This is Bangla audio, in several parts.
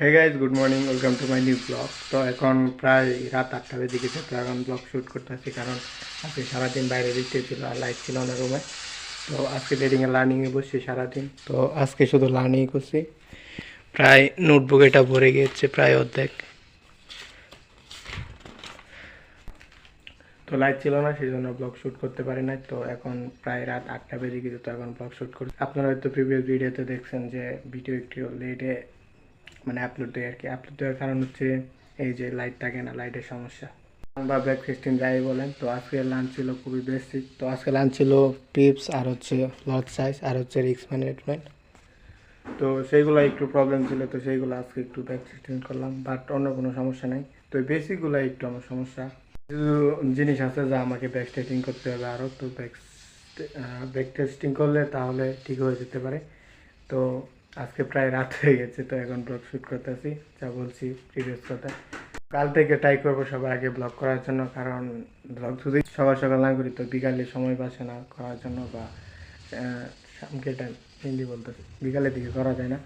Hey guys, good morning, welcome to my new blog. তো এখন প্রায় রাত 8টা বেজে গেছে। তো এখন ব্লগ শ্যুট করতেছি কারণ আজকে সারাদিন বাইরে বৃষ্টি ছিল আর লাইট ছিল না রুমে। তো আজকে ট্রেডিংয়ে লার্নিংয়ে বসছি সারাদিন। তো আজকে শুধু লার্নিং করছি, প্রায় নোটবুক এটা ভরে গিয়েছে প্রায় অর্ধেক। তো লাইট ছিল না, সেই জন্য ব্লগ শ্যুট করতে পারি না। তো এখন প্রায় রাত 8টা বেজে গেছে, তো এখন ব্লগ শ্যুট করছি। আপনারা হয়তো প্রিভিয়াস ভিডিওতে দেখছেন যে ভিডিও একটু লেটে মানে আপলোড দেয় আর কি। আপলোড দেওয়ার কারণ হচ্ছে এই যে লাইট থাকে না, লাইটের সমস্যা বা ব্রেকফাস্ট যাই বলেন। তো আজকে লাঞ্চ ছিল খুবই বেসিক। তো আজকে লাঞ্চ ছিল পিপস আর হচ্ছে লর্জ সাইজ আর হচ্ছে রিস্ক ম্যানেজমেন্ট। তো সেইগুলো একটু প্রবলেম ছিল, তো সেইগুলো আজকে একটু ব্যাক সিস্টেম করলাম, বাট অন্য কোনো সমস্যা নেই। তো বেসিকগুলো একটু আমার সমস্যা, কিছু জিনিস আছে যা আমাকে ব্যাক টেস্টিং করতে হবে আরও। তো ব্যাক টেস্টিং করলে তাহলে ঠিক হয়ে যেতে পারে। তো আজকে প্রায় রাত হয়ে গেছে, তো এখন ব্লগ শ্যুট করতেছি, যা বলছি প্রিভিয়াস কথা। কাল থেকে ট্রাই করবো সবার আগে ব্লগ করার জন্য, কারণ ব্লগ যদি সকাল সকাল না করি তো বিকালে সময় পাচ্ছে না করার জন্য, বা শামকে টাইম হিন্দি বলতেছে বিকালের দিকে করা যায় না।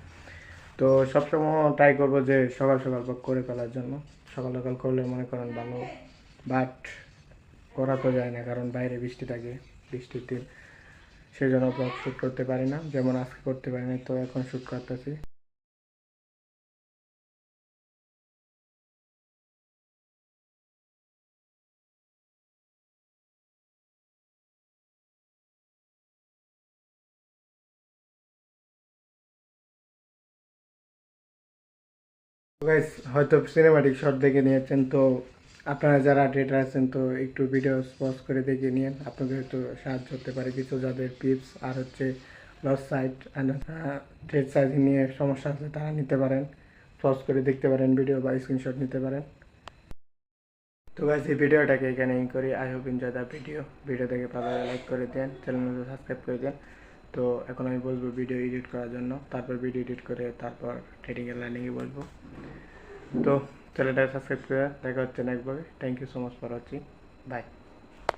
তো সবসময় ট্রাই করবো যে সকাল সকাল ব্লগ করে ফেলার জন্য। সকাল সকাল করলে মনে করেন ভালো, বাট করা তো যায় না কারণ বাইরে বৃষ্টি থাকে, বৃষ্টির দিন, সেই জন্য ব্লগ শ্যুট করতে পারি না, যেমন আজকে করতে পারি না। তো এখন শ্যুট করতেছি। গাইস, হয়তো সিনেমাটিক শট দেখে নিয়েছেন, তো আপনারা যারা ট্রেডার আছেন তো একটু ভিডিও পজ করে দেখে নিন, আপনাদের একটু সাহায্য হতে পারে কিছু যাদের পিপস আর হচ্ছে লস সাইড ট্রেড সাইজিং নিয়ে সমস্যা আছে তারা নিতে পারেন, পজ করে দেখতে পারেন ভিডিও বা স্ক্রিনশট নিতে পারেন। তো গাইস, এই ভিডিওটাকে এখানেই করি। I hope enjoy the video থেকে ভালো লাইক করে দেন, চ্যানেলটা সাবস্ক্রাইব করে দেন। তো এখন আমি বলবো ভিডিও এডিট করার জন্য, তারপর ভিডিও এডিট করে তারপর ট্রেডিংয়ের লার্নিংয়ে বলবো। তো চ্যানেলটা সাবস্ক্রাইব করে দেখা হচ্ছে নেক্সট ব্লগে। Thank you so much for watching, bye.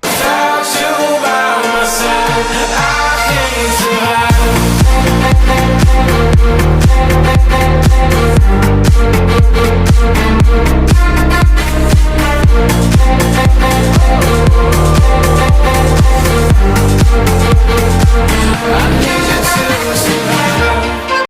Without you by my side, I can't survive.